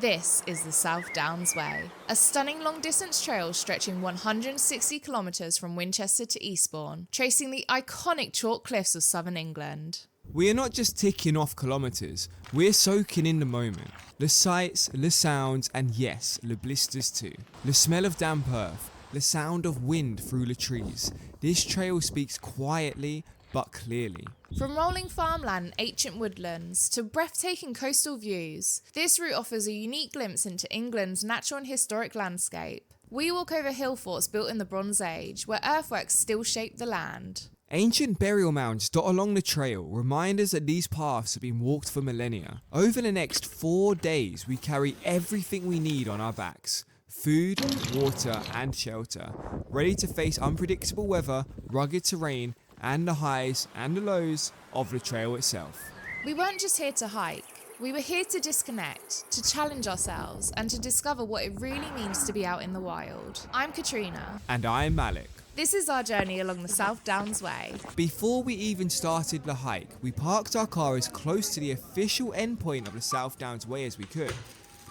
This is the South Downs Way, a stunning long-distance trail stretching 160 kilometres from Winchester to Eastbourne, tracing the iconic chalk cliffs of southern England. We are not just ticking off kilometres, we're soaking in the moment. The sights, the sounds, and yes, the blisters too. The smell of damp earth, the sound of wind through the trees. This trail speaks quietly but clearly. From rolling farmland and ancient woodlands to breathtaking coastal views, this route offers a unique glimpse into England's natural and historic landscape. We walk over hillforts built in the Bronze Age, where earthworks still shape the land. Ancient burial mounds dot along the trail, reminders that these paths have been walked for millennia. Over the next 4 days, we carry everything we need on our backs. Food, water, and shelter, ready to face unpredictable weather, rugged terrain, and the highs and the lows of the trail itself. We weren't just here to hike, we were here to disconnect, to challenge ourselves, and to discover what it really means to be out in the wild. I'm Katrina. And I'm Malik. This is our journey along the South Downs Way. Before we even started the hike, we parked our car as close to the official endpoint of the South Downs Way as we could.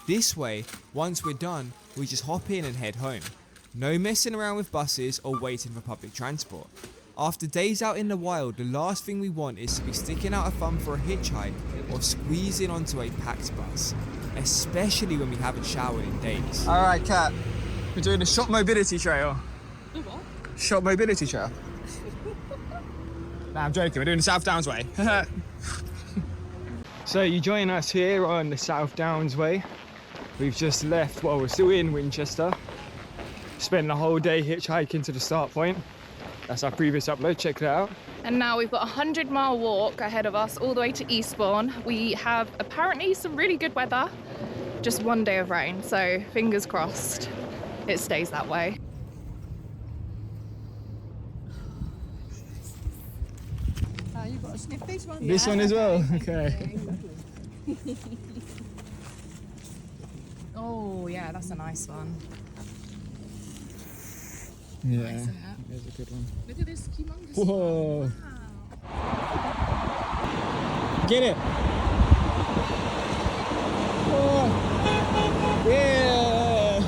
This way, once we're done, we just hop in and head home. No messing around with buses or waiting for public transport. After days out in the wild, the last thing we want is to be sticking out a thumb for a hitchhike or squeezing onto a packed bus, especially when we haven't showered in days. All right, Kat, we're doing the shop mobility trail. The what? Shop mobility trail. Nah, I'm joking, we're doing the South Downs Way. So you join us here on the South Downs Way. We've just left, well, we're still in Winchester. Spent the whole day hitchhiking to the start point. That's our previous upload, check that out. And now we've got a 100-mile walk ahead of us all the way to Eastbourne. We have apparently some really good weather, just one day of rain, so fingers crossed it stays that way. You've got to sniff this one. This one as well, okay. Oh yeah, that's a nice one. Yeah, Nice, isn't it? there's a good one. Look at this humongous Whoa. one. Wow. Get it! Oh. Yeah!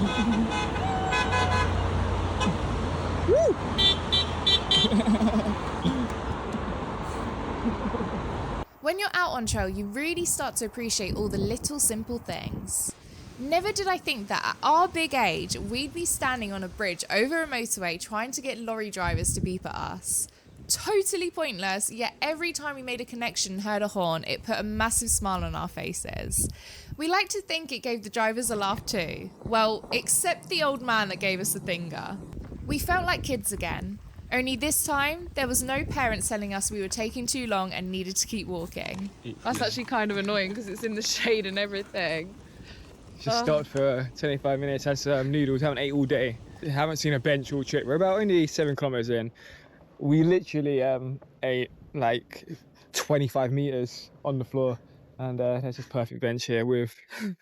Woo! When you're out on trail, you really start to appreciate all the little simple things. Never did I think that at our big age, we'd be standing on a bridge over a motorway trying to get lorry drivers to beep at us. Totally pointless, yet every time we made a connection and heard a horn, it put a massive smile on our faces. We like to think it gave the drivers a laugh too. Well, except the old man that gave us the finger. We felt like kids again. Only this time, there was no parents telling us we were taking too long and needed to keep walking. That's actually kind of annoying because it's in the shade and everything. Just stopped for 25 minutes, had some noodles, haven't ate all day. Haven't seen a bench all trip. We're about only 7 kilometers in. We literally ate like 25 meters on the floor, and there's this perfect bench here with, I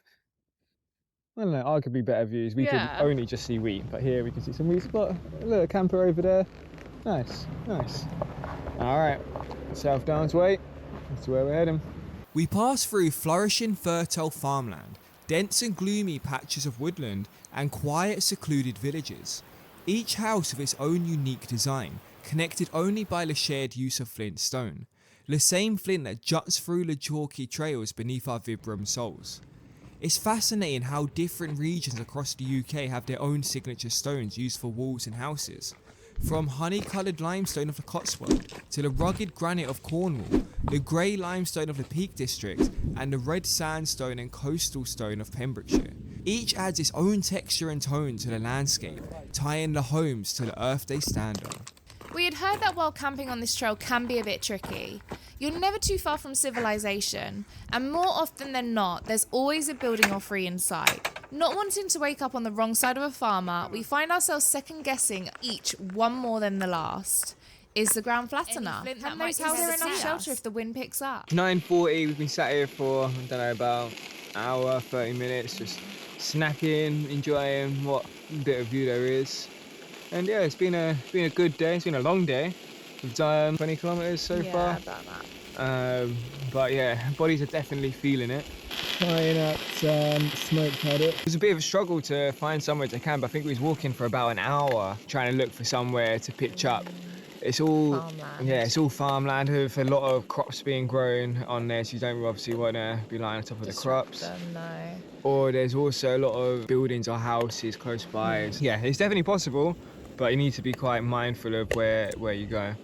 don't know, arguably better views. We could only just see wheat, but here we can see some wheat spot. A little camper over there. Nice, nice. All right, South Downs Way, that's where we're heading. We pass through flourishing fertile farmland, dense and gloomy patches of woodland, and quiet secluded villages. Each house with its own unique design, connected only by the shared use of flint stone, the same flint that juts through the chalky trails beneath our Vibram soles. It's fascinating how different regions across the UK have their own signature stones used for walls and houses. From honey-coloured limestone of the Cotswold to the rugged granite of Cornwall, the grey limestone of the Peak District, and the red sandstone and coastal stone of Pembrokeshire. Each adds its own texture and tone to the landscape, tying the homes to the earth they stand on. We had heard that while camping on this trail can be a bit tricky. You're never too far from civilization, and more often than not, there's always a building or three in sight. Not wanting to wake up on the wrong side of a farmer, we find ourselves second guessing each one more than the last. Is the ground flat enough? And knows how there enough shelter if the wind picks up. 9:40, we've been sat here for, I don't know, about an hour, 30 minutes, just snacking, enjoying what bit of view there is. And yeah, it's been a good day. It's been a long day. We've done 20 kilometers so far. About that. But yeah, bodies are definitely feeling it. trying out some smoked haddock. It was a bit of a struggle to find somewhere to camp. I think we was walking for about an hour trying to look for somewhere to pitch up. It's all Farmland. Yeah, it's all farmland with a lot of crops being grown on there, so you don't obviously want to be lying on top of the crops. No. Or there's also a lot of buildings or houses close by. Yeah, it's definitely possible, but you need to be quite mindful of where you go.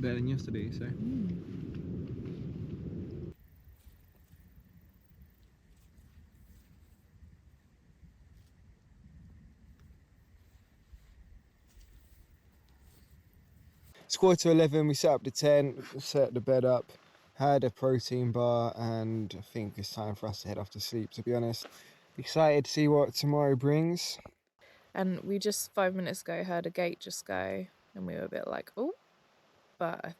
Better than yesterday, so. It's 10:45, we set up the tent, set the bed up, had a protein bar, and I think it's time for us to head off to sleep, to be honest. Excited to see what tomorrow brings. And we just 5 minutes ago heard a gate just go, and we were a bit like, oh, but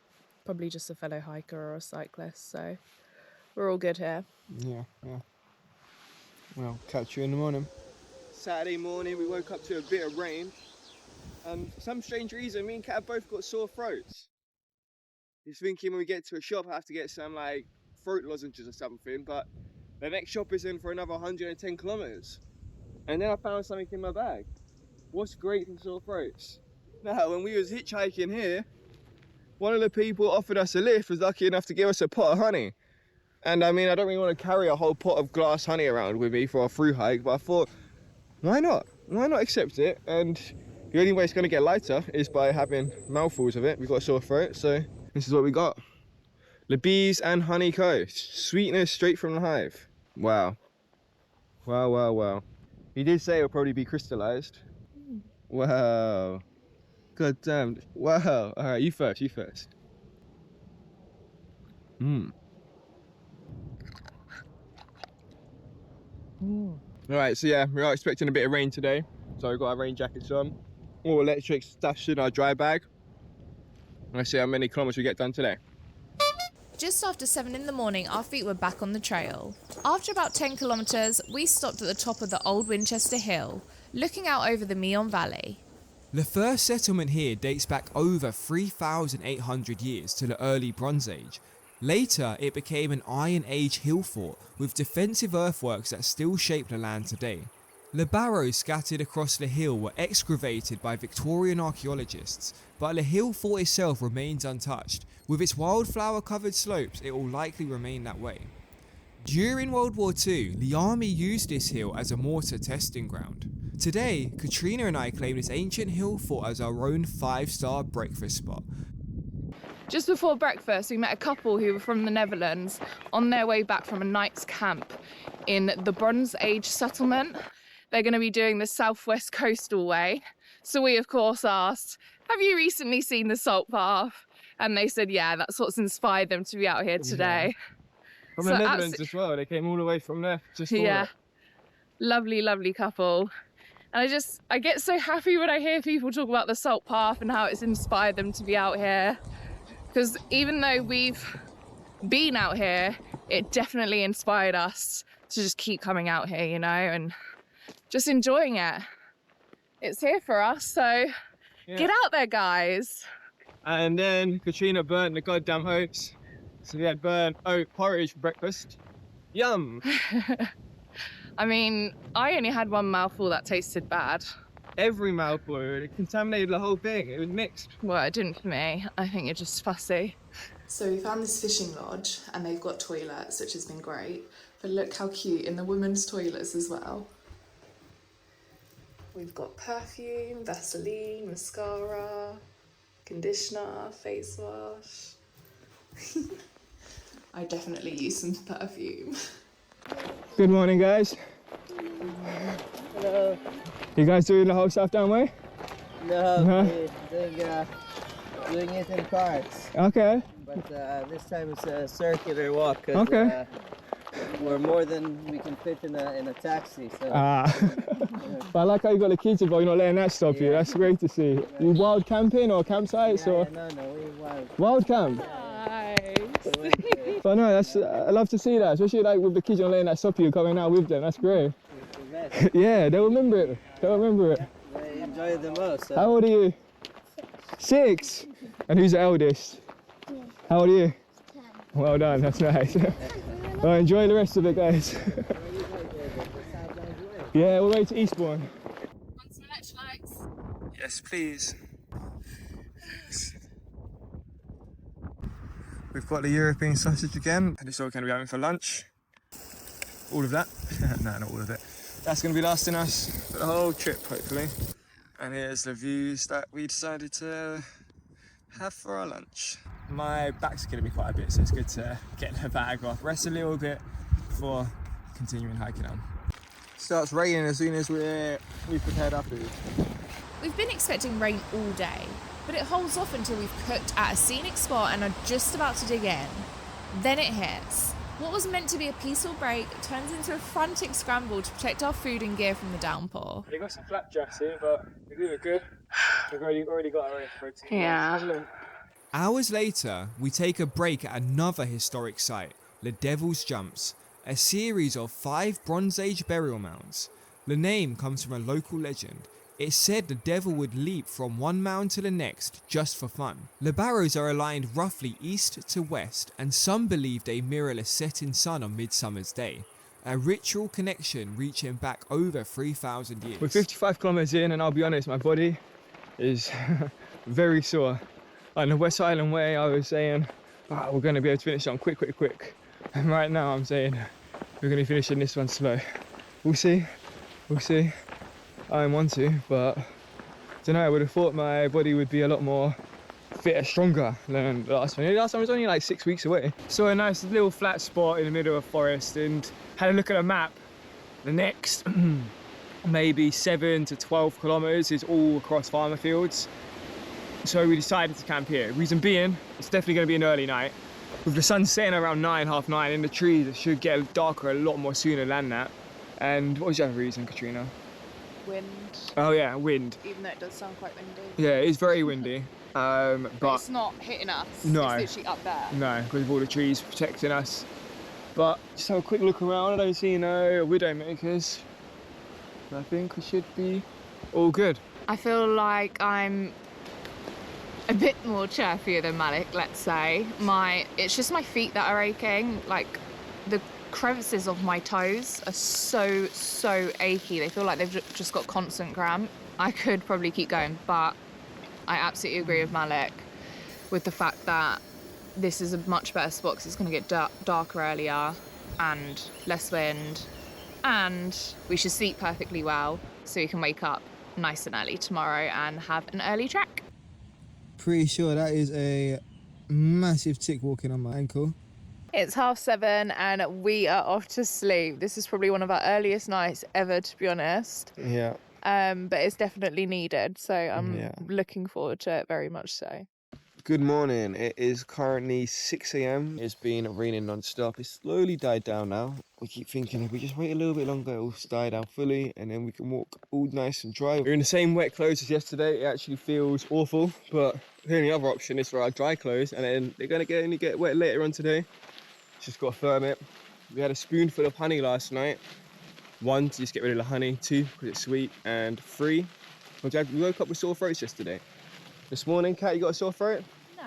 probably just a fellow hiker or a cyclist, so we're all good here. Yeah. Well, catch you in the morning. Saturday morning, we woke up to a bit of rain. And for some strange reason, me and Kat both got sore throats. He's thinking when we get to a shop, I have to get some like throat lozenges or something, but the next shop is in for another 110 kilometers. And then I found something in my bag. What's great for sore throats? Now, when we was hitchhiking here, one of the people offered us a lift, was lucky enough to give us a pot of honey. And I mean, I don't really want to carry a whole pot of glass honey around with me for a through hike, but I thought, why not? Why not accept it? And the only way it's going to get lighter is by having mouthfuls of it. We've got a sore throat, so this is what we got. The bees and honey coast. Sweetness straight from the hive. Wow. Wow. He did say it'll probably be crystallized. Wow. God damn. Wow. All right, you first. All right, so yeah, we are expecting a bit of rain today. So we've got our rain jackets on. All electric stashed in our dry bag. Let's see how many kilometers we get done today. Just after 7 in the morning, our feet were back on the trail. After about 10 kilometres, we stopped at the top of the old Winchester hill, looking out over the Meon Valley. The first settlement here dates back over 3,800 years to the early Bronze Age. Later, it became an Iron Age hill fort with defensive earthworks that still shape the land today. The barrows scattered across the hill were excavated by Victorian archaeologists, but the hill fort itself remains untouched. With its wildflower covered slopes, it will likely remain that way. During World War II, the army used this hill as a mortar testing ground. Today, Katrina and I claim this ancient hill fort as our own 5-star breakfast spot. Just before breakfast, we met a couple who were from the Netherlands on their way back from a night's camp in the Bronze Age settlement. They're going to be doing the Southwest Coastal Way. So we, of course, asked, have you recently seen the Salt Path? And they said, yeah, that's what's inspired them to be out here today. Yeah. From the Netherlands as well. They came all the way from there just for it. Lovely couple. And I get so happy when I hear people talk about the Salt Path and how it's inspired them to be out here. Because even though we've been out here, it definitely inspired us to just keep coming out here, you know, and just enjoying it. It's here for us, so get out there, guys. And then Katrina burnt the goddamn oats. So we had burnt oat porridge for breakfast. Yum! I mean, I only had one mouthful that tasted bad. Every mouthful, it contaminated the whole thing. It was mixed. Well, it didn't for me. I think you're just fussy. So we found this fishing lodge and they've got toilets, which has been great. But look how cute in the women's toilets as well. We've got perfume, Vaseline, mascara, conditioner, face wash. I definitely use some perfume. Good morning, guys. Hello. You guys doing the whole South Down way? No, we're doing it in parts. Okay. But this time it's a circular walk. Okay. We're more than we can fit in a taxi. So. But I like how you got the kids involved. You're not letting that stop you. That's great to see. You wild camping or campsites or? No, we're wild. Wild camp. Nice. But no, I love to see that, especially like with the kids. You're not letting that stop you coming out with them. That's great. Yeah, they'll remember it. They enjoy it the most. So. How old are you? 6. And who's the eldest? Me. How old are you? 10. Well done, that's nice. Well, enjoy the rest of it, guys. Yeah, all the way to Eastbourne. Want some electrolytes? Yes, please. We've got the European sausage again. And it's all going to be having for lunch. All of that. No, not all of it. That's going to be lasting us for the whole trip, hopefully. And here's the views that we decided to have for our lunch. My back's going to be quite a bit, so it's good to get the bag off, rest a little bit before continuing hiking on. Starts raining as soon as we've prepared our food. We've been expecting rain all day, but it holds off until we've cooked at a scenic spot and are just about to dig in. Then it hits. What was meant to be a peaceful break turns into a frantic scramble to protect our food and gear from the downpour. They've got some flapjacks here, but we look good. We've already got our own protein. Yeah. Hours later, we take a break at another historic site, the Devil's Jumps, a series of 5 Bronze Age burial mounds. The name comes from a local legend. It's said the devil would leap from one mound to the next just for fun. The barrows are aligned roughly east to west, and some believe they mirror the setting sun on Midsummer's Day, a ritual connection reaching back over 3,000 years. We're 55 kilometers in, and I'll be honest, my body is very sore. On the West Island Way, I was saying, we're going to be able to finish it on quick. And right now, I'm saying, we're going to be finishing this one slow. We'll see. I want to, but I don't know, I would have thought my body would be a lot more fitter, stronger than the last one. The last one was only like 6 weeks away. Saw a nice little flat spot in the middle of a forest and had a look at a map. The next maybe 7 to 12 kilometers is all across farmer fields. So we decided to camp here. Reason being, it's definitely going to be an early night. With the sun setting around 9, half 9, in the trees it should get darker a lot more sooner than that. And what was the other reason, Katrina? Wind. Oh yeah, wind. Even though it does sound quite windy. Yeah, it's very windy. But it's not hitting us. No. It's literally up there. no, because of all the trees protecting us. But just have a quick look around. I don't see no widowmakers. I think we should be all good. I feel like I'm a bit more chirpier than Malik, let's say. It's just my feet that are aching. Like the crevices of my toes are so achy. They feel like they've just got constant cramp. I could probably keep going, but I absolutely agree with Malik with the fact that this is a much better spot because it's going to get darker earlier and less wind, and we should sleep perfectly well so we can wake up nice and early tomorrow and have an early trek. Pretty sure that is a massive tick walking on my ankle. It's 7:30 and we are off to sleep. This is probably one of our earliest nights ever, to be honest. Yeah. But it's definitely needed, so I'm looking forward to it very much so. Good morning. It is currently 6 a.m. It's been raining non-stop. It's slowly died down now. We keep thinking if we just wait a little bit longer, it will die down fully and then we can walk all nice and dry. We're in the same wet clothes as yesterday. It actually feels awful, but the only other option is for our dry clothes, and then they're going to only get wet later on today. Just got to firm it. We had a spoonful of honey last night. 1, to just get rid of the honey. 2, because it's sweet. And 3, we woke up with sore throats yesterday. This morning, Kat, you got a sore throat? No.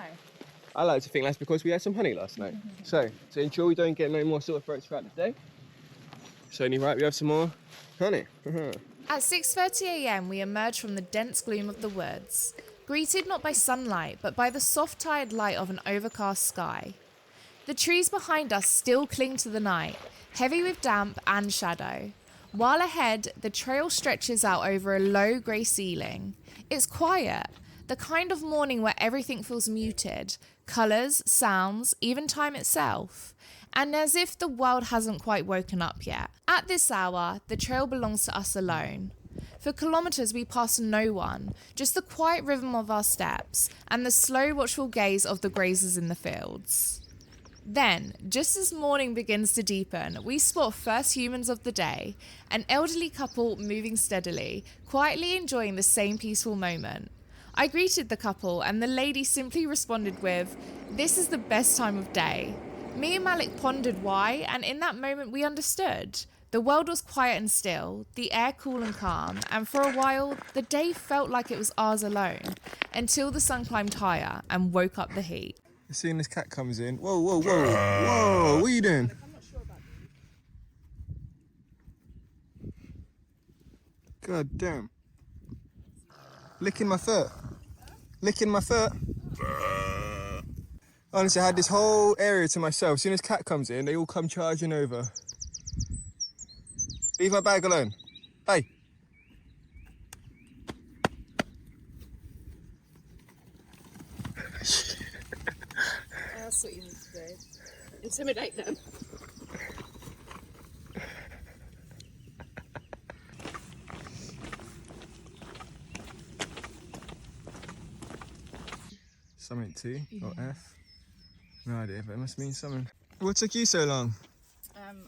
I like to think that's because we had some honey last night. So to ensure we don't get no more sore throats throughout the day, it's only right we have some more honey. At 6:30 a.m. we emerge from the dense gloom of the woods, greeted not by sunlight but by the soft tired light of an overcast sky. The trees behind us still cling to the night, heavy with damp and shadow, while ahead the trail stretches out over a low grey ceiling. It's quiet, the kind of morning where everything feels muted, colours, sounds, even time itself, and as if the world hasn't quite woken up yet. At this hour, the trail belongs to us alone. For kilometres we pass no one, just the quiet rhythm of our steps and the slow watchful gaze of the grazers in the fields. Then, just as morning begins to deepen, we spot first humans of the day, an elderly couple moving steadily, quietly enjoying the same peaceful moment. I greeted the couple and the lady simply responded with, "This is the best time of day." Me and Malik pondered why, and in that moment we understood. The world was quiet and still, the air cool and calm, and for a while, the day felt like it was ours alone, until the sun climbed higher and woke up the heat. As soon as cat comes in, whoa, whoa, whoa, whoa, what are you doing? God damn. Licking my foot. Licking my foot. Honestly, I had this whole area to myself. As soon as cat comes in, they all come charging over. Leave my bag alone. Hey. That's what you need to do. Intimidate them. Something T or F. No idea, but it must mean something. What took you so long?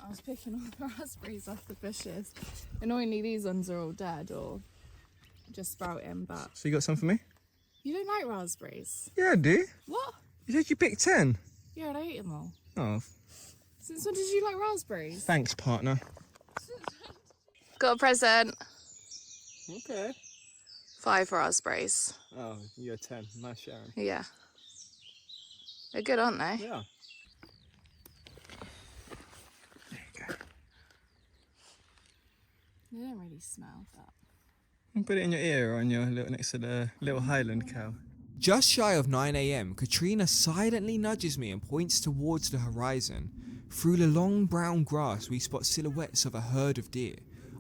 I was picking all the raspberries off the bushes. Annoyingly, these ones are all dead or just sprouting, but... So you got some for me? You don't like raspberries? Yeah, I do. What? You said you picked 10. Yeah, I ate them all. Oh, Since when did you like raspberries? thanks, partner. Got a present. Okay. 5 raspberries. Oh, you're 10. Nice sharing. Yeah. They're good, aren't they? Yeah. They don't really smell that. You can put it in your ear or on your little, next to the little Highland cow. Just shy of 9 AM, Katrina silently nudges me and points towards the horizon. Through the long brown grass, we spot silhouettes of a herd of deer.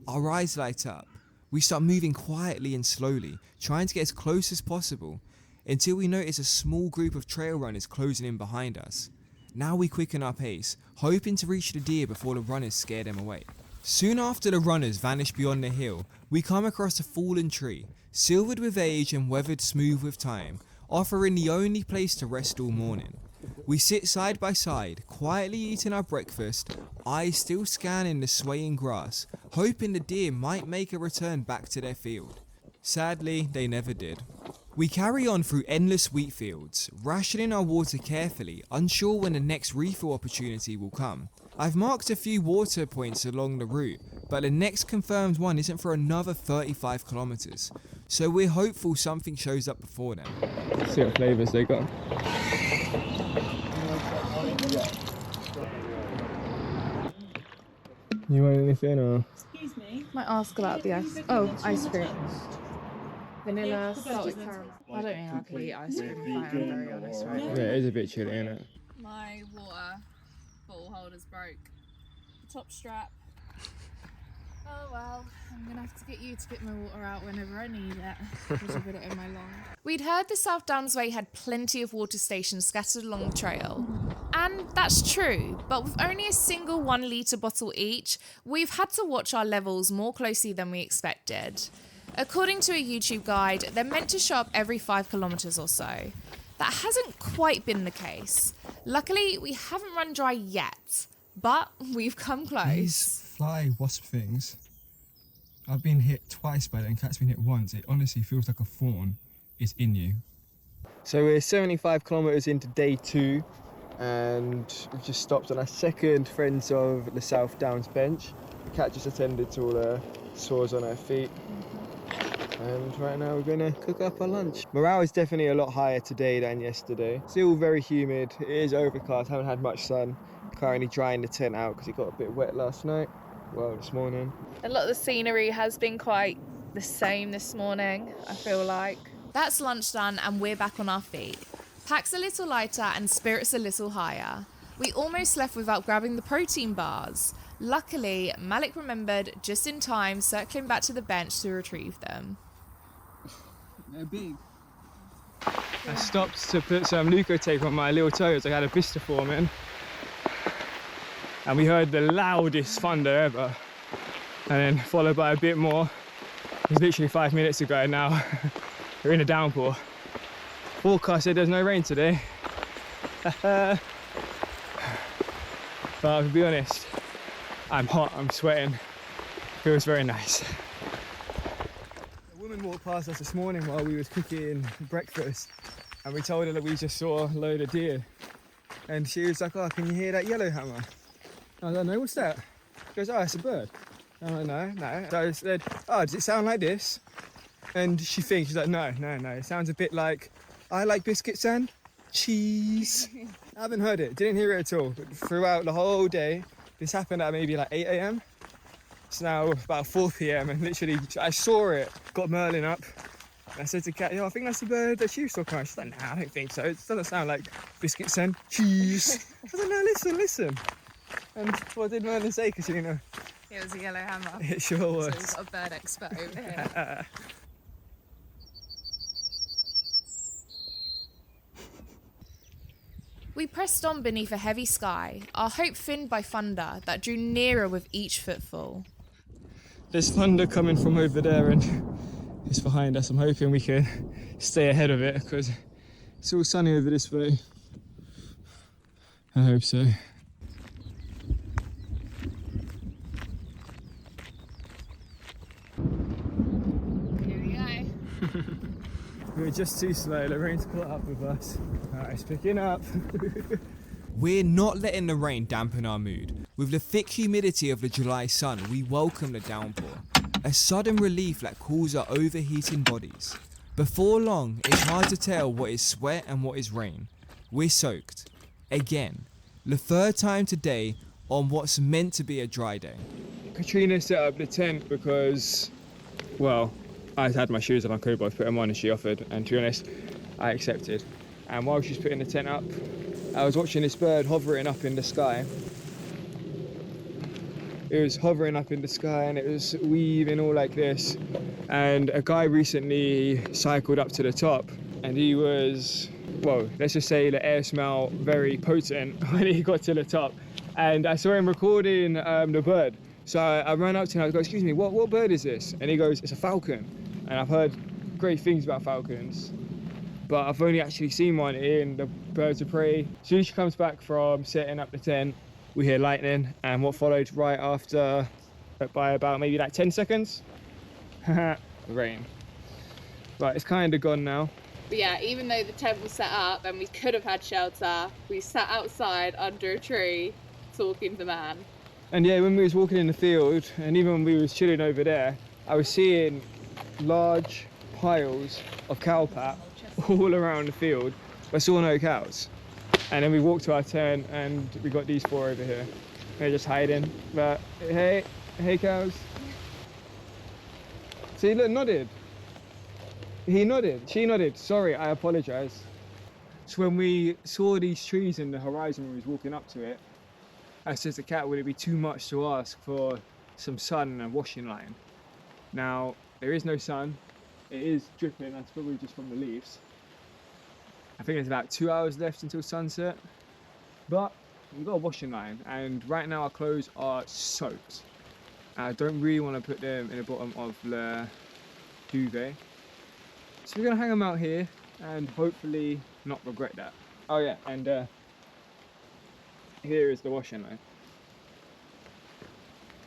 Our eyes light up. We start moving quietly and slowly, trying to get as close as possible, until we notice a small group of trail runners closing in behind us. Now we quicken our pace, hoping to reach the deer before the runners scare them away. Soon after the runners vanish beyond the hill, we come across a fallen tree, silvered with age and weathered smooth with time, offering the only place to rest all morning. We sit side by side, quietly eating our breakfast, eyes still scanning the swaying grass, hoping the deer might make a return back to their field. Sadly, they never did. We carry on through endless wheat fields, rationing our water carefully, unsure when the next refill opportunity will come. I've marked a few water points along the route, but the next confirmed one isn't for another 35 kilometers, so we're hopeful something shows up before then. Let's see what flavours they got. You want anything or? Excuse me. Might ask about the ice cream. Vanilla, salted caramel. I don't think I could eat ice cream if I am very honest right now. Yeah, it is a bit chilly, isn't it? My water bottle holder's broke. The top strap. Oh well, I'm gonna have to get you to get my water out whenever I need it. Because I put it in my lawn. We'd heard the South Downs Way had plenty of water stations scattered along the trail. And that's true, but with only a single 1 litre bottle each, we've had to watch our levels more closely than we expected. According to a YouTube guide, they're meant to show up every 5 kilometres or so. That hasn't quite been the case. Luckily, we haven't run dry yet, but we've come close. These fly wasp things, I've been hit twice by them, and Cat's been hit once. It honestly feels like a thorn is in you. So we're 75 kilometres into day 2 and we've just stopped on our second Friends of the South Downs bench. Cat just attended to all the sores on her feet. And right now we're going to cook up our lunch. Morale is definitely a lot higher today than yesterday. Still very humid, it is overcast, haven't had much sun. Currently drying the tent out because it got a bit wet last night. Well, this morning. A lot of the scenery has been quite the same this morning, I feel like. That's lunch done and we're back on our feet. Packs a little lighter and spirits a little higher. We almost left without grabbing the protein bars. Luckily, Malik remembered just in time, circling back to the bench to retrieve them. They're big. I stopped to put some Luco tape on my little toes. I had a blister forming. And we heard the loudest thunder ever. And then followed by a bit more. It was literally 5 minutes ago and now we're in a downpour. Forecast said there's no rain today. But to be honest, I'm hot, I'm sweating. Feels very nice. A woman walked past us this morning while we was cooking breakfast and we told her that we just saw a load of deer. And she was like, oh, can you hear that yellow hammer? I don't know, what's that? goes, oh, it's a bird. I'm like, no. So I said, oh, does it sound like this? And she thinks, she's like, no. It sounds a bit like, I like biscuits and cheese. I haven't heard it, didn't hear it at all. But throughout the whole day, this happened at maybe like 8 a.m. It's now about 4 p.m. and literally I saw it, got Merlin up. And I said to Kat, I think that's the bird that she was talking about. She's like, nah, I don't think so. It doesn't sound like biscuits and cheese. I was like, no, listen. And what did Merlin say? Because, you know. It was a yellow hammer. It sure was. So we've got a bird expert over here. We pressed on beneath a heavy sky, our hope thinned by thunder that drew nearer with each footfall. There's thunder coming from over there and it's behind us. I'm hoping we can stay ahead of it because it's all sunny over this way. I hope so. Here we go. We were just too slow, the rain's caught up with us. Alright, it's picking up. We're not letting the rain dampen our mood. With the thick humidity of the July sun, we welcome the downpour. A sudden relief that cools our overheating bodies. Before long, it's hard to tell what is sweat and what is rain. We're soaked. Again. The third time today on what's meant to be a dry day. Katrina set up the tent because, well, I had my shoes on, I could both put them on and she offered, and to be honest, I accepted. And while she's putting the tent up, I was watching this bird hovering up in the sky. It was hovering up in the sky and it was weaving all like this. And a guy recently cycled up to the top and he was, well, let's just say the air smell very potent when he got to the top. And I saw him recording the bird. So I ran up to him and I go, excuse me, what bird is this? And he goes, it's a falcon. And I've heard great things about falcons, but I've only actually seen one in the birds of prey. As soon as she comes back from setting up the tent, we hear lightning, and what followed right after, by about maybe like 10 seconds, rain. Right, it's kind of gone now. But yeah, even though the tent was set up and we could have had shelter, we sat outside under a tree talking to the man. And yeah, when we was walking in the field, and even when we was chilling over there, I was seeing large piles of cow pap all around the field, but saw no cows. And then we walked to our tent and we got these 4 over here. They're just hiding, but hey cows. See, look, nodded. He nodded, she nodded. Sorry, I apologise. So when we saw these trees in the horizon when we was walking up to it, I said to Kat, would it be too much to ask for some sun and a washing line? Now, there is no sun. It is dripping, that's probably just from the leaves. I think there's about 2 hours left until sunset, but we've got a washing line, and right now our clothes are soaked. I don't really want to put them in the bottom of the duvet. So we're gonna hang them out here and hopefully not regret that. Oh yeah, and here is the washing line,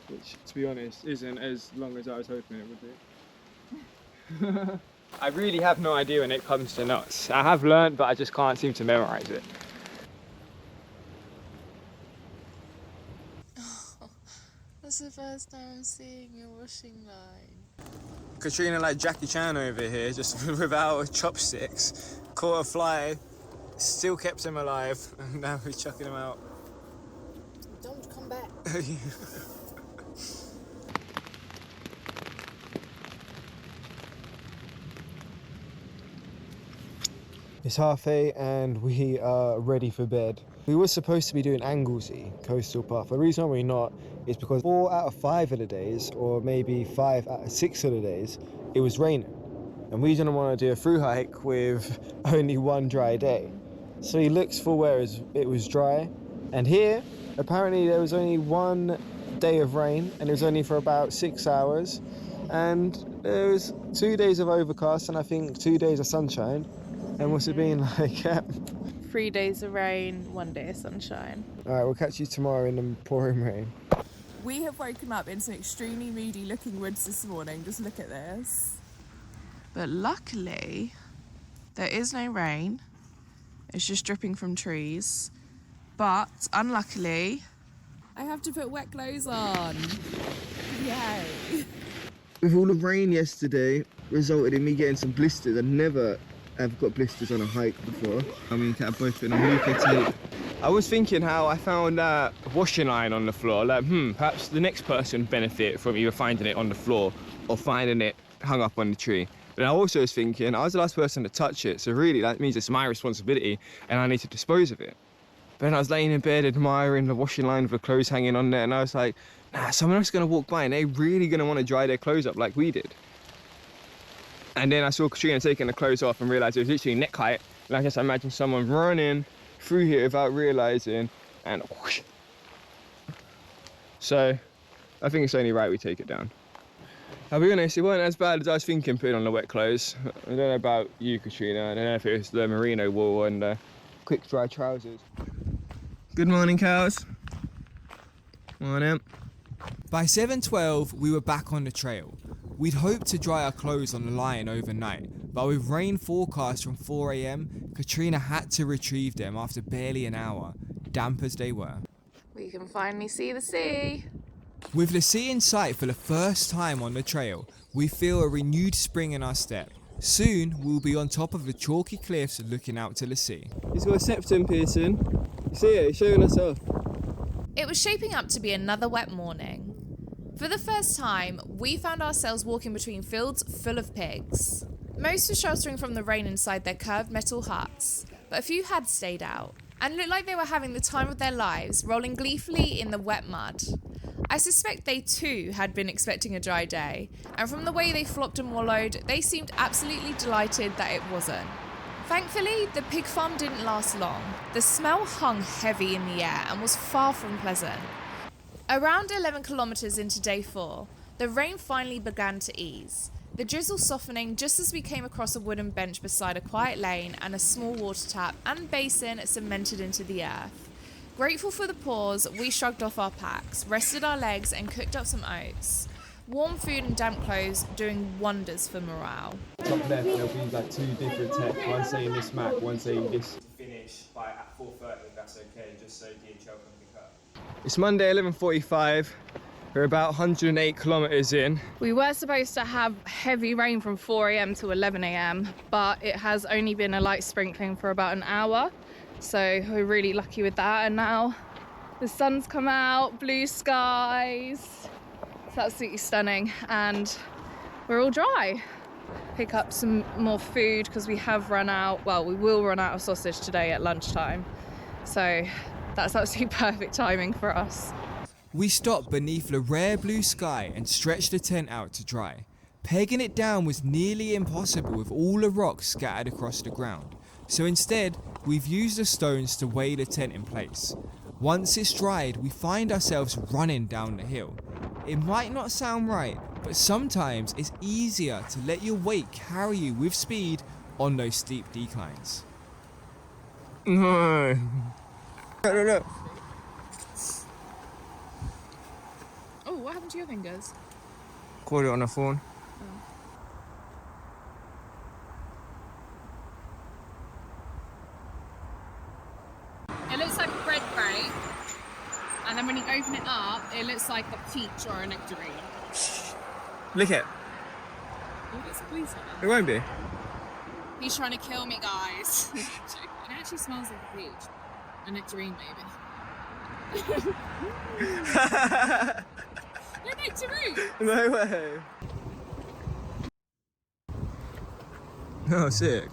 which to be honest isn't as long as I was hoping it would be. I really have no idea when it comes to nuts. I have learnt, but I just can't seem to memorise it. That's the first time I'm seeing your washing line. Katrina like Jackie Chan over here, just without chopsticks, caught a fly, still kept him alive, and now we're chucking him out. Don't come back. It's 8:30 and we are ready for bed. We were supposed to be doing Anglesey Coastal Path. The reason why we're not is because 4 out of 5 of the days, or maybe 5 out of 6 of the days, it was raining. And we didn't want to do a through hike with only one dry day. So he looks for where it was dry. And here, apparently there was only 1 day of rain and it was only for about 6 hours. And there was 2 days of overcast and I think 2 days of sunshine. And what's it been like? 3 days of rain, 1 day of sunshine. Alright, we'll catch you tomorrow in the pouring rain. We have woken up in some extremely moody looking woods this morning. Just look at this. But luckily, there is no rain. It's just dripping from trees. But unluckily, I have to put wet clothes on. Yay. With all the rain yesterday, resulted in me getting some blisters. I never have got blisters on a hike before. I mean, Kat both been on Luca tape. I was thinking how I found that washing line on the floor. Like, perhaps the next person benefit from either finding it on the floor or finding it hung up on the tree. But I also was thinking, I was the last person to touch it, so really that means it's my responsibility and I need to dispose of it. But then I was laying in bed admiring the washing line with the clothes hanging on there, and I was like, nah, someone else is gonna walk by and they're really gonna wanna dry their clothes up like we did. And then I saw Katrina taking the clothes off and realised it was literally neck height, and I just imagined someone running through here without realising, and whoosh. So I think it's only right we take it down. I'll be honest, it wasn't as bad as I was thinking putting on the wet clothes. I don't know about you, Katrina. I don't know if it was the merino wool and the quick dry trousers. Good morning, cows. Morning. By 7:12, we were back on the trail. We'd hoped to dry our clothes on the line overnight, but with rain forecast from 4 AM, Katrina had to retrieve them after barely an hour, damp as they were. We can finally see the sea. With the sea in sight for the first time on the trail, we feel a renewed spring in our step. Soon, we'll be on top of the chalky cliffs looking out to the sea. He's got a septum piercing. You see it? He's showing us off. It was shaping up to be another wet morning. For the first time, we found ourselves walking between fields full of pigs. Most were sheltering from the rain inside their curved metal huts, but a few had stayed out and looked like they were having the time of their lives, rolling gleefully in the wet mud. I suspect they too had been expecting a dry day, and from the way they flopped and wallowed, they seemed absolutely delighted that it wasn't. Thankfully, the pig farm didn't last long. The smell hung heavy in the air and was far from pleasant. Around 11 kilometres into day 4, the rain finally began to ease, the drizzle softening just as we came across a wooden bench beside a quiet lane and a small water tap and basin cemented into the earth. Grateful for the pause, we shrugged off our packs, rested our legs and cooked up some oats. Warm food and damp clothes doing wonders for morale. Top left, there'll be like 2 different texts, one saying this map, one saying this. Finish by at 4:30, if that's okay, just so DHL can pick up. It's Monday, 11:45. We're about 108 kilometres in. We were supposed to have heavy rain from 4 AM to 11 AM, but it has only been a light sprinkling for about an hour. So we're really lucky with that. And now the sun's come out, blue skies. It's absolutely stunning. And we're all dry. Pick up some more food because we have run out. Well, we will run out of sausage today at lunchtime. So that's absolutely perfect timing for us. We stopped beneath the rare blue sky and stretched the tent out to dry. Pegging it down was nearly impossible with all the rocks scattered across the ground. So instead, we've used the stones to weigh the tent in place. Once it's dried, we find ourselves running down the hill. It might not sound right, but sometimes it's easier to let your weight carry you with speed on those steep declines. No. No. Oh, what happened to your fingers? Caught it on the phone. It looks like a bread crate, and then when you open it up, it looks like a peach or a nectarine. Lick it. Oh, it's a policeman. It won't be. He's trying to kill me, guys. It actually smells like a peach. A nectarine, maybe. A nectarine! No way. Oh, sick.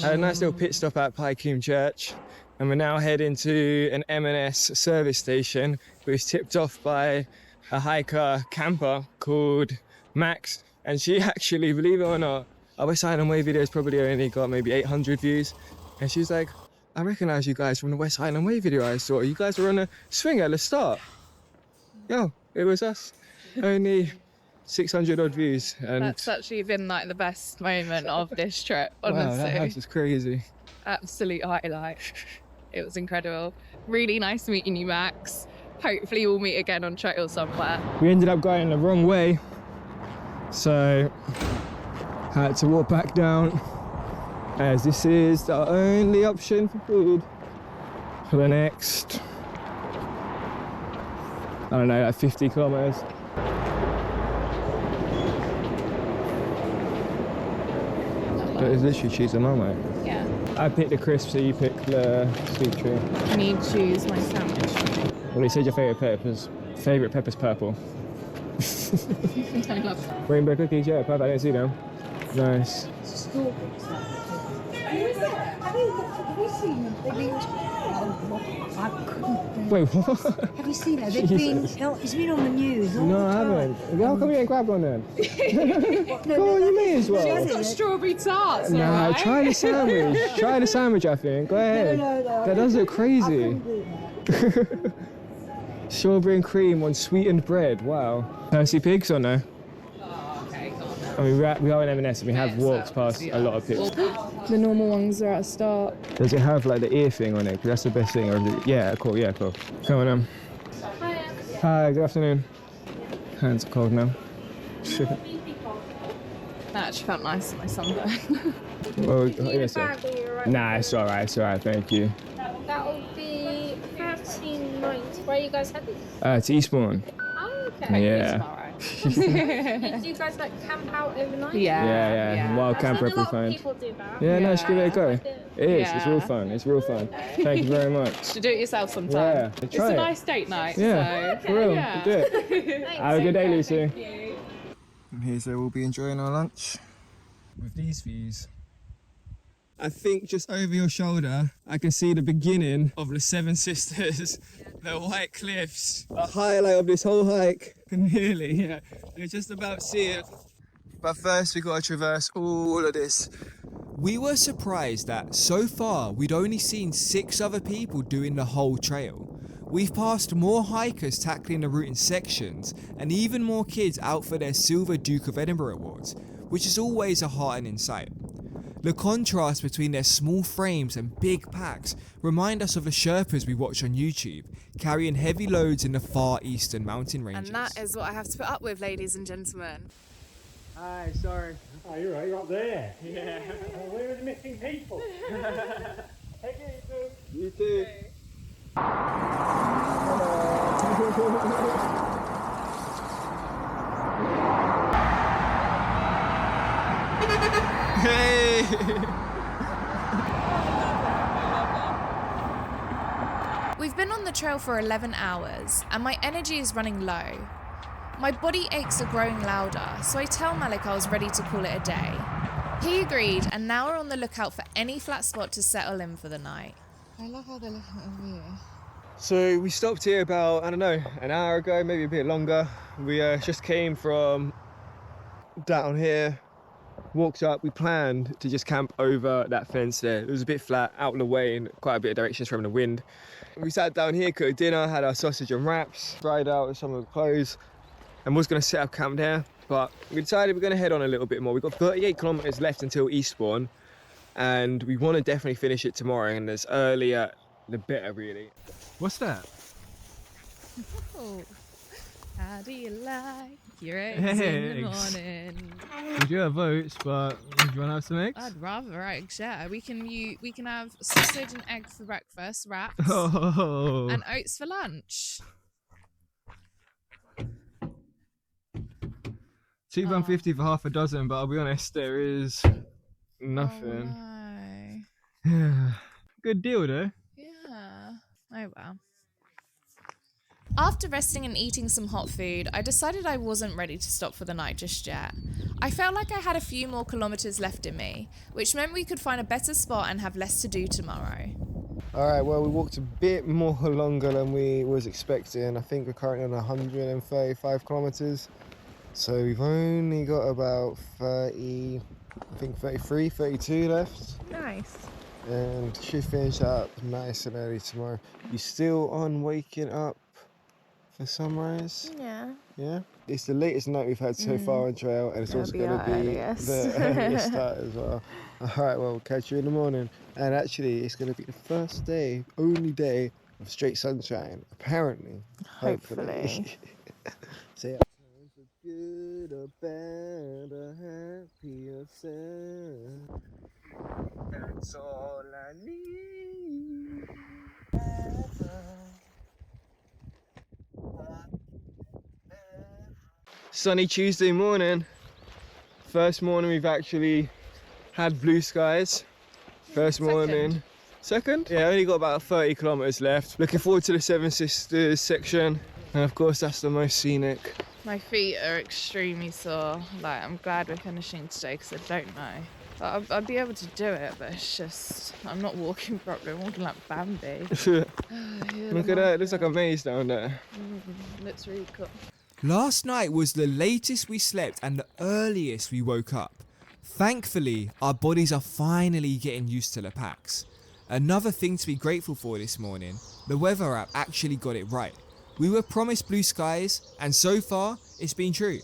Had a nice little pit stop at Pycombe Church, and we're now heading to an M&S service station, which is tipped off by a hiker camper called Max. And she actually, believe it or not, our West Island Way video's probably only got maybe 800 views. And she's like, I recognise you guys from the West Island Way video I saw. You guys were on a swing at the start. Yo, it was us. Only 600 odd views. And That's actually been like the best moment of this trip, honestly. wow, that house is crazy. Absolute highlight. It was incredible. Really nice meeting you, Max. Hopefully we'll meet again on trail somewhere. We ended up going the wrong way, so had to walk back down as this is the only option for food for the next, I don't know, like 50 kilometers. But it's literally cheese and marmite. Yeah. I picked the crisp, so you pick the sweet tree. Can you choose my sandwich? Well, you said your favourite pepper's purple. I love that. Rainbow cookies, yeah, perfect. I didn't see them. Nice. Wait, what? Have you seen it? They've been, it's been on the news all No, the I time. haven't. How come you ain't grabbed one then? Go on, you may as well. Got strawberry tarts, Nah, alright? try the sandwich. Try the sandwich, I think. Go ahead. No. That does look I crazy. couldn't do that. Strawberry and cream on sweetened bread. Wow. Percy pigs or no? Oh, okay, go on then. I mean, we are in M&S and we have walked past a lot of pigs. The normal ones are at a start. Does it have like the ear thing on it? Because that's the best thing. Or is it... Yeah, cool. Come on, Hi, good afternoon. Hands are cold now. That actually felt nice on my sunburn. Well, yes, sir. Nah, it's alright, thank you. That would be 13.90. Where are you guys headed? To Eastbourne. Oh, okay. Yeah. Did you guys like camp out overnight? Yeah. Wild I've camper seen a lot fine. of people do that. Yeah, no, just give it a go. I It do. is, it's real Yeah. fun, Thank you very much. To do it yourself sometime. Yeah, It's try a it. nice date night. Yeah, So. for real, Yeah. do it. Have a good day, Lucy. Thank you. And here's where we'll be enjoying our lunch. With these views. I think just over your shoulder, I can see the beginning of the Seven Sisters, the White Cliffs. The highlight of this whole hike. Nearly, yeah. You just about see it. But first we gotta traverse all of this. We were surprised that so far we'd only seen 6 other people doing the whole trail. We've passed more hikers tackling the route in sections and even more kids out for their Silver Duke of Edinburgh awards, which is always a heartening sight. The contrast between their small frames and big packs remind us of the Sherpas we watch on YouTube, carrying heavy loads in the far eastern mountain ranges. And that is what I have to put up with, ladies and gentlemen. Hi, sorry. Oh, you're right, you're up there. Yeah. Oh, where are the missing people? You too. Hey! We've been on the trail for 11 hours and my energy is running low. My body aches are growing louder, so I tell Malik I was ready to call it a day. He agreed, and now we're on the lookout for any flat spot to settle in for the night. I love how they're looking at me. So we stopped here about, I don't know, an hour ago, maybe a bit longer. We just came from down here, walked up. We planned to just camp over that fence there. It was a bit flat, out of the way, and quite a bit of directions from the wind. We sat down here, cooked dinner, had our sausage and wraps, dried out some of the clothes, and was going to set up camp there. But we decided we're going to head on a little bit more. We've got 38 kilometers left until Eastbourne, and we want to definitely finish it tomorrow, and as earlier the better, really. What's that? Oh, how do you like your eggs in the morning? We do have oats, but do you want to have some eggs? I'd rather eggs, yeah. We can have sausage and egg for breakfast, wraps, Oh. and oats for lunch. £2.50 for half a dozen, but I'll be honest, there is nothing. Oh, Yeah. Good deal though. yeah. Oh well. After resting and eating some hot food, I decided I wasn't ready to stop for the night just yet. I felt like I had a few more kilometers left in me, which meant we could find a better spot and have less to do tomorrow. Alright, well, we walked a bit more longer than we was expecting. I think we're currently on 135 kilometers. So we've only got about 30, I think 33, 32 left. Nice. And should finish up nice and early tomorrow. You still on waking up for sunrise? Yeah. Yeah? It's the latest night we've had so far on trail, and it's That'll also be going our to be earliest. the earliest start as well. Alright, well, we'll catch you in the morning. And actually, it's going to be the first day, only day of straight sunshine, apparently. Hopefully. So yeah. Good or bad or happy or sad. That's all I need. Sunny Tuesday morning. First morning we've actually had blue skies. First morning. Second? Yeah, only got about 30 kilometers left. Looking forward to the Seven Sisters section. And of course that's the most scenic. My feet are extremely sore. Like, I'm glad we're finishing today because I don't know. I'd be able to do it, but it's just, I'm not walking properly. I'm walking like Bambi. Look at that, it looks like a maze down there. Looks really cool. Last night was the latest we slept and the earliest we woke up. Thankfully, our bodies are finally getting used to the packs. Another thing to be grateful for this morning, the weather app actually got it right. We were promised blue skies, and so far, it's been true.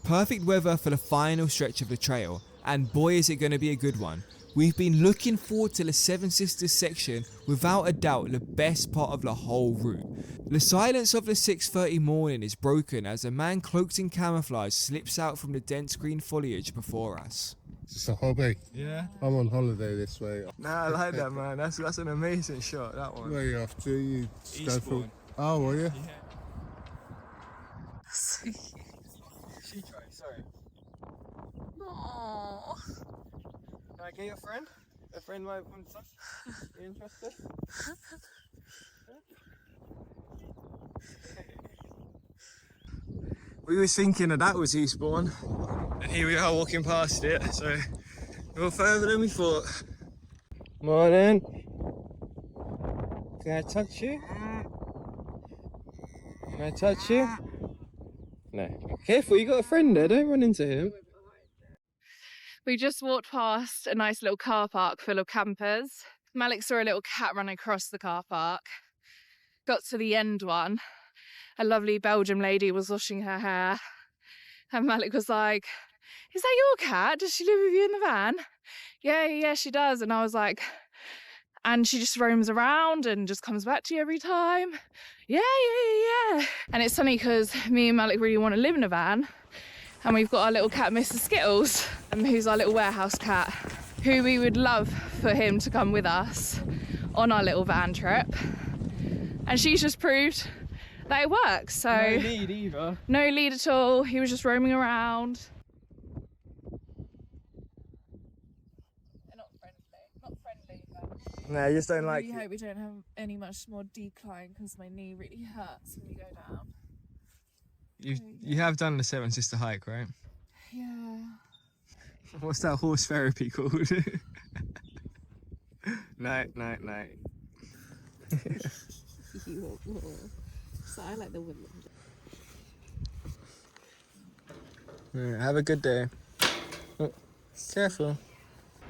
Perfect weather for the final stretch of the trail, and boy is it going to be a good one. We've been looking forward to the Seven Sisters section, without a doubt the best part of the whole route. The silence of the 6:30 morning is broken as a man cloaked in camouflage slips out from the dense green foliage before us. It's a hobby. Yeah? I'm on holiday this way. Nah, I like that, man. That's an amazing shot, that one. Where are you off to? You just go Eastbourne. for... Oh, were you? She tried, sorry. Aww. Can I get your friend? A friend might want some? You interested? We was thinking that was Eastbourne, and here we are walking past it, so a little further than we thought. Morning. Can I touch you? Can I touch you? No. Careful, you got a friend there, don't run into him. We just walked past a nice little car park full of campers. Malik saw a little cat run across the car park. Got to the end one. A lovely Belgian lady was washing her hair. And Malik was like, "Is that your cat? Does she live with you in the van?" Yeah, she does. And I was like, "And she just roams around and just comes back to you every time?" Yeah. And it's funny because me and Malik really want to live in a van. And we've got our little cat, Mr. Skittles, who's our little warehouse cat, who we would love for him to come with us on our little van trip. And she's just proved that it works. So No lead either. no lead at all. He was just roaming around. They're not friendly, but No, you just don't I like really it. hope we don't have any much more decline because my knee really hurts when we go down. You have done the Seven Sister hike, right? Yeah. What's that horse therapy called? Night. So I like the woodland. Yeah, have a good day. Oh, careful.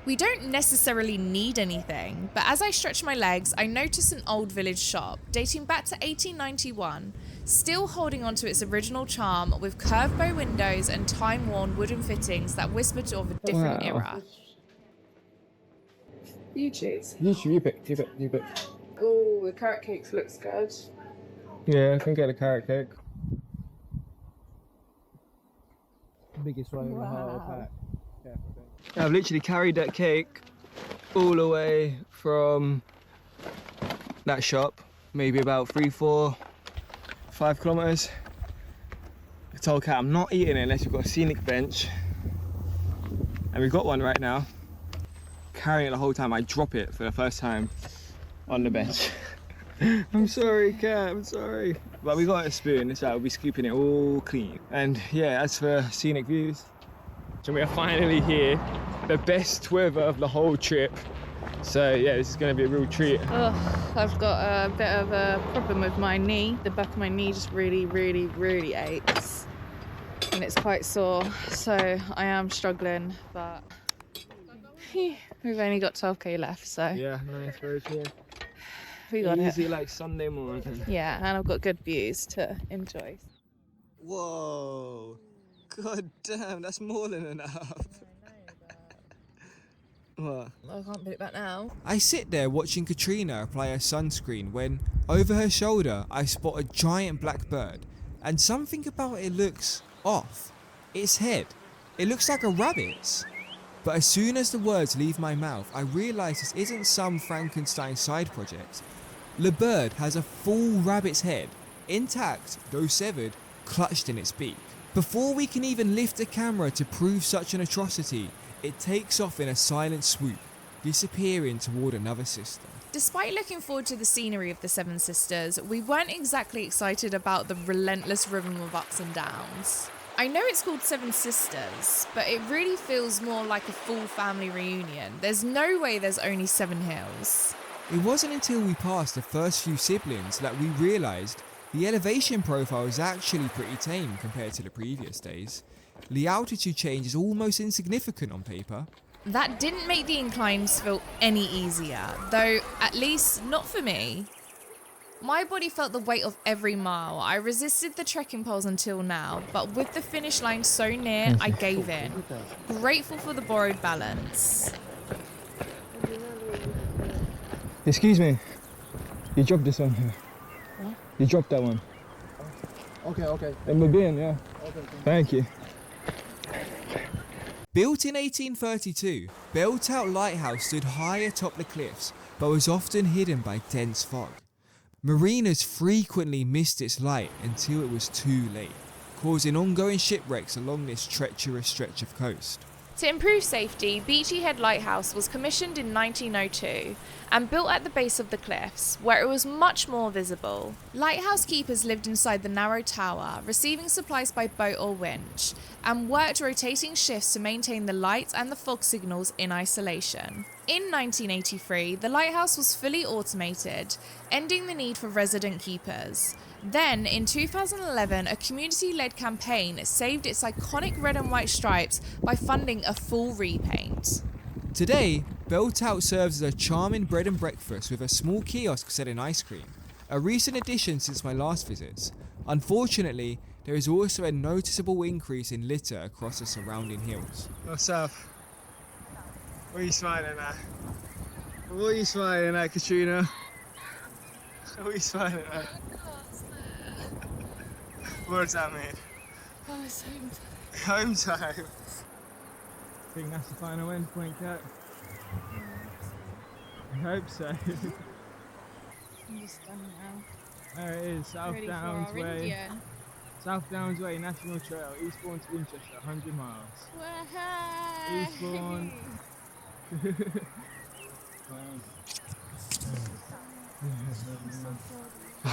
We don't necessarily need anything, but as I stretch my legs, I notice an old village shop dating back to 1891, still holding on to its original charm with curved bow windows and time-worn wooden fittings that whispered of a different Wow. era. You choose. You pick. Oh, the carrot cake looks good. Yeah, I can get a carrot cake. Biggest one in the whole pack. I've literally carried that cake all the way from that shop, maybe about 3, 4, 5 kilometers. I told Kat I'm not eating it unless we've got a scenic bench, and we've got one right now. Carrying it the whole time, I drop it for the first time on the bench. I'm sorry, Kat, I'm sorry. But we got a spoon, so I'll be scooping it all clean. And yeah, as for scenic views, so we are finally here, the best weather of the whole trip. So yeah, this is going to be a real treat. Ugh, I've got a bit of a problem with my knee. The back of my knee just really aches. And it's quite sore, so I am struggling, but we've only got 12k left, so Yeah, nice, very true. we got Easy it. like Sunday morning. Yeah, and I've got good views to enjoy. Whoa, god damn, that's more than enough. What? I can't put it back now. I sit there watching Katrina apply her sunscreen when, over her shoulder, I spot a giant black bird, and something about it looks off. Its head. It looks like a rabbit's. But as soon as the words leave my mouth, I realise this isn't some Frankenstein side project. The bird has a full rabbit's head, intact though severed, clutched in its beak. Before we can even lift a camera to prove such an atrocity, it takes off in a silent swoop, disappearing toward another sister. Despite looking forward to the scenery of the Seven Sisters, we weren't exactly excited about the relentless rhythm of ups and downs. I know it's called Seven Sisters, but it really feels more like a full family reunion. There's no way there's only 7 hills. It wasn't until we passed the first few siblings that we realised the elevation profile is actually pretty tame compared to the previous days. The altitude change is almost insignificant on paper. That didn't make the inclines feel any easier, though at least not for me. My body felt the weight of every mile. I resisted the trekking poles until now, but with the finish line so near, I gave in. Grateful for the borrowed balance. Excuse me. You dropped this one here. What? You dropped that one. Okay. In the bin, yeah. Okay. Thank you. Built in 1832, Belltout Lighthouse stood high atop the cliffs, but was often hidden by dense fog. Mariners frequently missed its light until it was too late, causing ongoing shipwrecks along this treacherous stretch of coast. To improve safety, Beachy Head Lighthouse was commissioned in 1902 and built at the base of the cliffs, where it was much more visible. Lighthouse keepers lived inside the narrow tower, receiving supplies by boat or winch, and worked rotating shifts to maintain the light and the fog signals in isolation. In 1983, the lighthouse was fully automated, ending the need for resident keepers. Then, in 2011, a community-led campaign saved its iconic red and white stripes by funding a full repaint. Today, Belltout serves as a charming bread and breakfast with a small kiosk selling ice cream, a recent addition since my last visits. Unfortunately, there is also a noticeable increase in litter across the surrounding hills. What's up? What are you smiling at? What are you smiling at, Katrina? What are you smiling at? What does that mean? Oh, it's home time. Home time. Think that's the final end point, Kat? I hope so. I'm just done now. There it is, South Ready Downs for our Way. Indian. South Downs Way National Trail, Eastbourne to Winchester, 100 miles. Wahey! Eastbourne.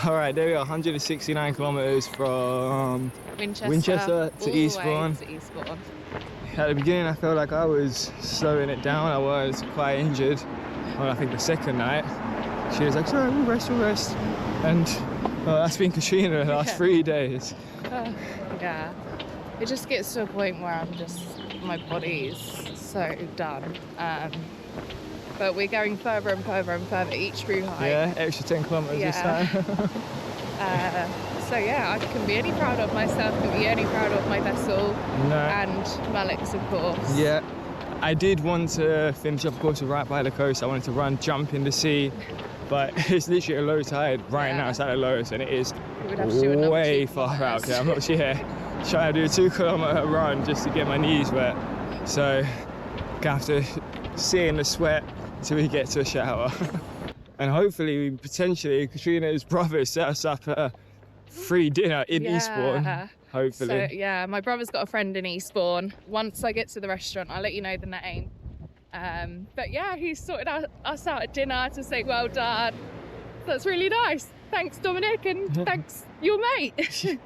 Alright, there we are, 169 kilometres from Winchester to Eastbourne. At the beginning I felt like I was slowing it down, I was quite injured on I think the second night. She was like, sorry, we'll rest. And that's been Katrina the last 3 days. Yeah, it just gets to a point where my body's so done. But we're going further and further and further each through hike. Yeah, extra 10 kilometres this time. So yeah, I can be only proud of myself, can be only proud of my vessel and Malik's, of course. Yeah, I did want to finish up, of course, right by the coast. I wanted to run, jump in the sea, but it's literally a low tide right now. It's at the lowest, and it is way far out there. I'm not trying to do a 2 kilometre run just to get my knees wet. So, gonna have to sit in the sweat until we get to a shower. And hopefully, potentially, Katrina's brother set us up a free dinner in Eastbourne. Hopefully. So yeah, my brother's got a friend in Eastbourne. Once I get to the restaurant, I'll let you know the name. But yeah, he's sorted us out at dinner to say well done. That's really nice. Thanks, Dominic, and thanks, your mate.